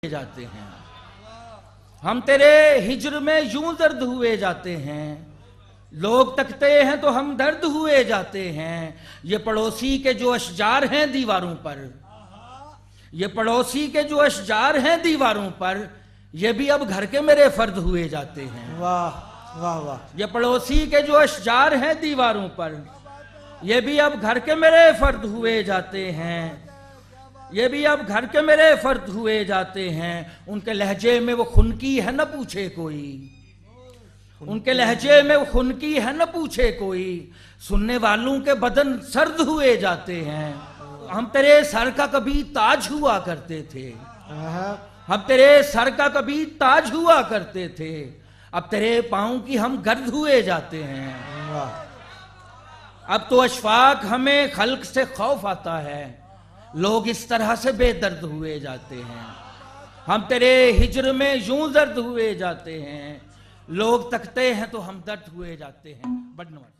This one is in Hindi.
जाते हैं। हम तेरे हिज्र में यूं दर्द हुए जाते हैं, लोग तकते हैं तो हम दर्द हुए जाते हैं। ये पड़ोसी के जो अशजार हैं दीवारों पर, ये पड़ोसी के जो अशजार हैं दीवारों पर, ये भी अब घर के मेरे फर्द हुए जाते हैं। वाह वाह वाह। ये पड़ोसी के जो अशजार हैं दीवारों पर, ये भी अब घर के मेरे फर्द हुए जाते हैं। ये भी अब घर के मेरे फर्द हुए जाते हैं। उनके लहजे में वो खुनकी है न पूछे कोई, उनके लहजे में वो खुनकी है न पूछे कोई, सुनने वालों के बदन सर्द हुए जाते हैं। हम तेरे सर का कभी ताज हुआ करते थे, हम तेरे सर का कभी ताज हुआ करते थे, अब तेरे पांव की हम गर्द हुए जाते हैं। अब तो अशफाक हमें खल्क से खौफ आता है, लोग इस तरह से बेदर्द हुए जाते हैं। हम तेरे हिज्र में यूं दर्द हुए जाते हैं, लोग तकते हैं तो हम दर्द हुए जाते हैं। बड़ नवाज।